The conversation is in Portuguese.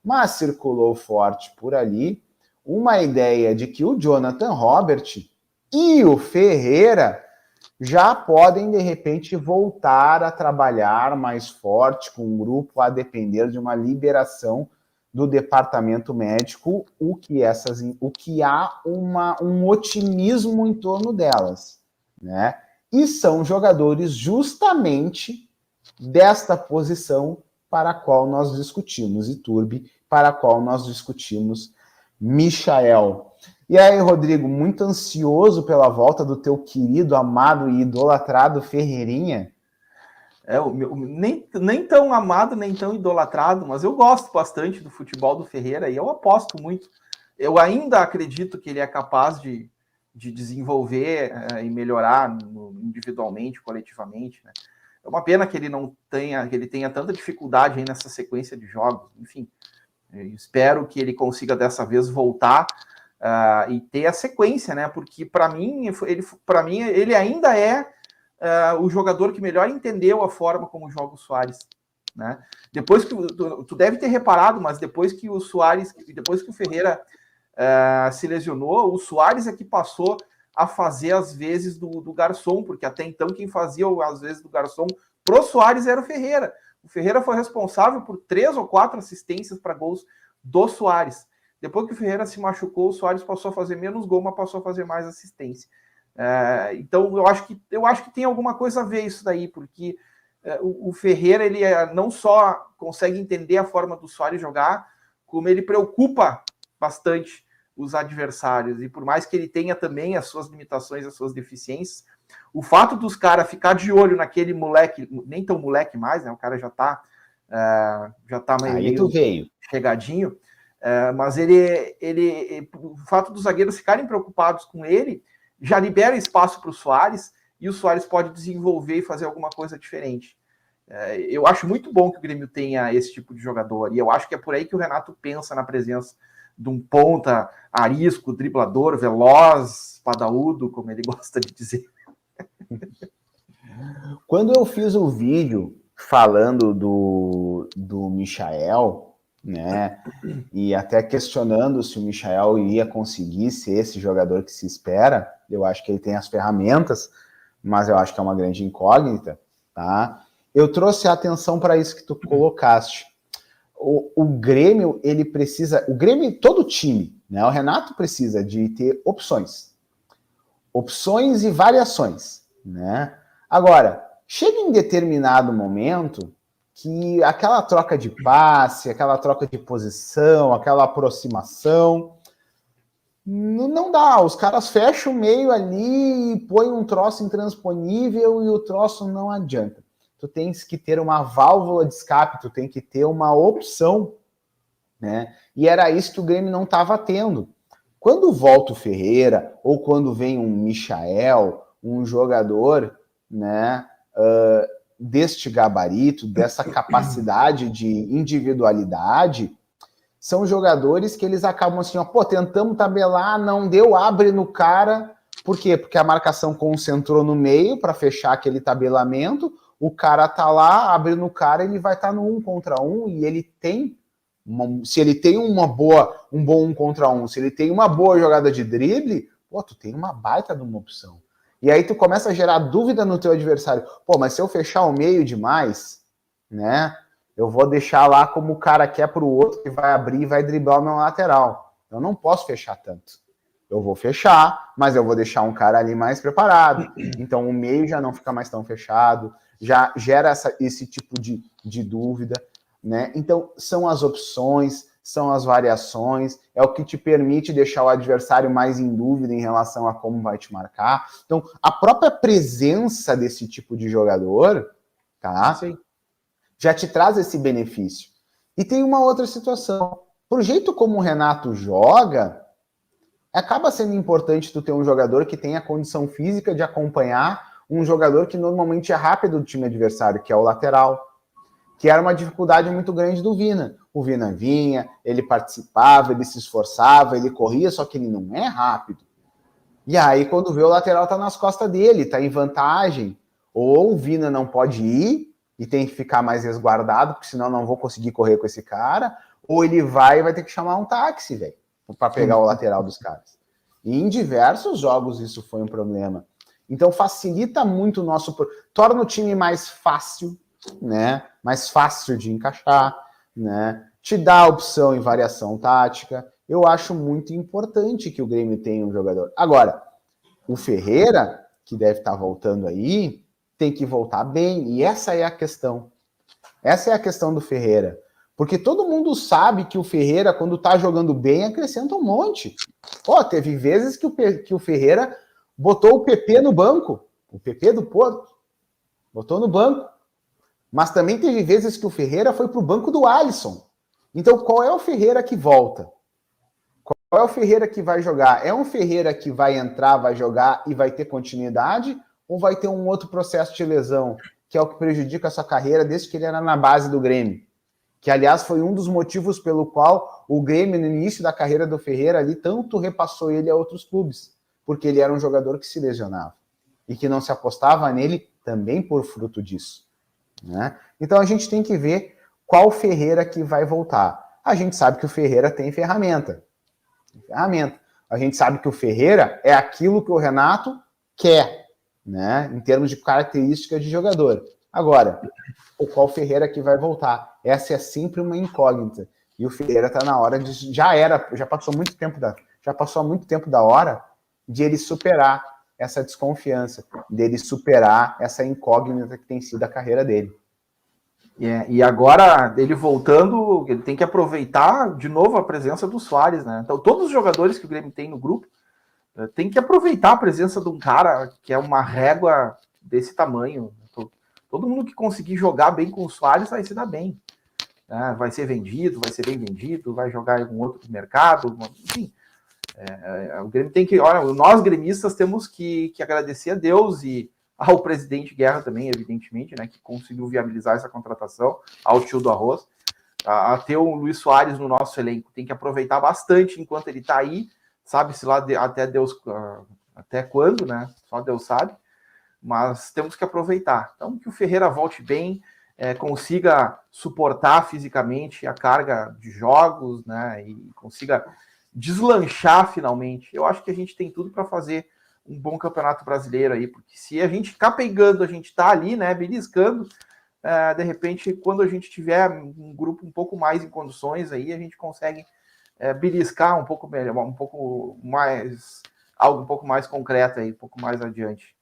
mas circulou forte por ali uma ideia de que o Jonathan Robert e o Ferreira já podem, de repente, voltar a trabalhar mais forte com o grupo, a depender de uma liberação do departamento médico, o que há um otimismo em torno delas, né? E são jogadores justamente desta posição para a qual nós discutimos Iturbe, para a qual nós discutimos Michael. E aí, Rodrigo, muito ansioso pela volta do teu querido, amado e idolatrado Ferreirinha? Nem tão amado, nem tão idolatrado, mas eu gosto bastante do futebol do Ferreira e eu aposto muito. Eu ainda acredito que ele é capaz de desenvolver e melhorar individualmente, coletivamente, né? É uma pena que ele tenha tanta dificuldade aí nessa sequência de jogos. Enfim, eu espero que ele consiga dessa vez voltar e ter a sequência, né? Porque para mim ele ainda é o jogador que melhor entendeu a forma como joga o Soares, né? Depois que tu deve ter reparado, mas depois que o Ferreira se lesionou, o Soares é que passou a fazer as vezes do garçom, porque até então quem fazia as vezes do garçom pro Soares era o Ferreira. O Ferreira foi responsável por 3 ou 4 assistências para gols do Soares. Depois que o Ferreira se machucou, o Soares passou a fazer menos gol, mas passou a fazer mais assistência. Então eu acho que tem alguma coisa a ver isso daí, porque o Ferreira ele não só consegue entender a forma do Soares jogar, como ele preocupa bastante os adversários, e por mais que ele tenha também as suas limitações, as suas deficiências, o fato dos caras ficar de olho naquele moleque, nem tão moleque mais, né? O cara já tá meio chegadinho, mas o fato dos zagueiros ficarem preocupados com ele já libera espaço para o Soares, e o Soares pode desenvolver e fazer alguma coisa diferente. Eu acho muito bom que o Grêmio tenha esse tipo de jogador, e eu acho que é por aí que o Renato pensa na presença de um ponta arisco, driblador, veloz, padaúdo, como ele gosta de dizer. Quando eu fiz o vídeo falando do Michael, né, e até questionando se o Michael iria conseguir ser esse jogador que se espera, eu acho que ele tem as ferramentas, mas eu acho que é uma grande incógnita, tá? Eu trouxe a atenção para isso que tu colocaste. O Grêmio, ele precisa... O Grêmio, todo time, né? O Renato precisa de ter opções. Opções e variações, né? Agora, chega em determinado momento que aquela troca de passe, aquela troca de posição, aquela aproximação, não dá. Os caras fecham o meio ali e põem um troço intransponível e o troço não adianta. Tu tens que ter uma válvula de escape, tu tem que ter uma opção, né? E era isso que o Grêmio não estava tendo. Quando volta o Ferreira, ou quando vem um Michael, um jogador, né, deste gabarito, dessa capacidade de individualidade, são jogadores que eles acabam assim, tentamos tabelar, não deu, abre no cara. Por quê? Porque a marcação concentrou no meio para fechar aquele tabelamento, o cara tá lá, abre no cara, ele vai estar no 1 contra 1, e ele tem se ele tem um bom 1 contra 1, se ele tem uma boa jogada de drible, tu tem uma baita de uma opção. E aí tu começa a gerar dúvida no teu adversário. Mas se eu fechar o meio demais, né, eu vou deixar lá como o cara quer pro outro, que vai abrir e vai driblar o meu lateral. Eu não posso fechar tanto. Eu vou fechar, mas eu vou deixar um cara ali mais preparado. Então o meio já não fica mais tão fechado, já gera esse tipo de dúvida, né? Então são as opções, são as variações, é o que te permite deixar o adversário mais em dúvida em relação a como vai te marcar. Então a própria presença desse tipo de jogador, tá? Sim, já te traz esse benefício. E tem uma outra situação. Pro jeito como o Renato joga, acaba sendo importante tu ter um jogador que tenha a condição física de acompanhar um jogador que normalmente é rápido do time adversário, que é o lateral, que era uma dificuldade muito grande do Vina. O Vina vinha, ele participava, ele se esforçava, ele corria, só que ele não é rápido. E aí, quando vê, o lateral tá nas costas dele, tá em vantagem. Ou o Vina não pode ir e tem que ficar mais resguardado, porque senão não vou conseguir correr com esse cara, ou ele vai ter que chamar um táxi, velho, para pegar o lateral dos caras. E em diversos jogos isso foi um problema. Então facilita muito o nosso... Torna o time mais fácil, né? Mais fácil de encaixar, né? Te dá opção em variação tática. Eu acho muito importante que o Grêmio tenha um jogador. Agora, o Ferreira, que deve estar voltando aí, tem que voltar bem. E essa é a questão. Essa é a questão do Ferreira. Porque todo mundo sabe que o Ferreira, quando tá jogando bem, acrescenta um monte. Pô, teve vezes que o Ferreira botou o PP no banco. O PP do Porto. Botou no banco. Mas também teve vezes que o Ferreira foi pro banco do Alisson. Então, qual é o Ferreira que volta? Qual é o Ferreira que vai jogar? É um Ferreira que vai entrar, vai jogar e vai ter continuidade? Ou vai ter um outro processo de lesão, que é o que prejudica a sua carreira desde que ele era na base do Grêmio? Que, aliás, foi um dos motivos pelo qual o Grêmio, no início da carreira do Ferreira, ali, tanto repassou ele a outros clubes, porque ele era um jogador que se lesionava e que não se apostava nele também por fruto disso, né? Então, a gente tem que ver qual Ferreira que vai voltar. A gente sabe que o Ferreira tem ferramenta. A gente sabe que o Ferreira é aquilo que o Renato quer, né? Em termos de características de jogador. Agora, qual Ferreira que vai voltar? Essa é sempre uma incógnita. E o Ferreira está na hora de. Já passou muito tempo da hora de ele superar essa desconfiança, dele superar essa incógnita que tem sido a carreira dele. E agora, ele voltando, ele tem que aproveitar de novo a presença do Soares, né? Então, todos os jogadores que o Grêmio tem no grupo tem que aproveitar a presença de um cara que é uma régua desse tamanho. Todo mundo que conseguir jogar bem com o Soares vai se dar bem. Né? Vai ser vendido, vai ser bem vendido, vai jogar em um outro mercado, enfim. O Grêmio tem que... Olha, nós gremistas temos que agradecer a Deus e ao presidente Guerra também, evidentemente, né, que conseguiu viabilizar essa contratação, ao tio do arroz, a ter o Luiz Soares no nosso elenco. Tem que aproveitar bastante enquanto ele está aí, sabe-se lá até quando, né? Só Deus sabe. Mas temos que aproveitar. Então, que o Ferreira volte bem, consiga suportar fisicamente a carga de jogos, né? E consiga deslanchar finalmente. Eu acho que a gente tem tudo para fazer um bom campeonato brasileiro aí, porque se a gente capengando, a gente tá ali, né, beliscando, de repente, quando a gente tiver um grupo um pouco mais em condições aí, a gente consegue beliscar um pouco melhor, algo um pouco mais concreto aí, um pouco mais adiante.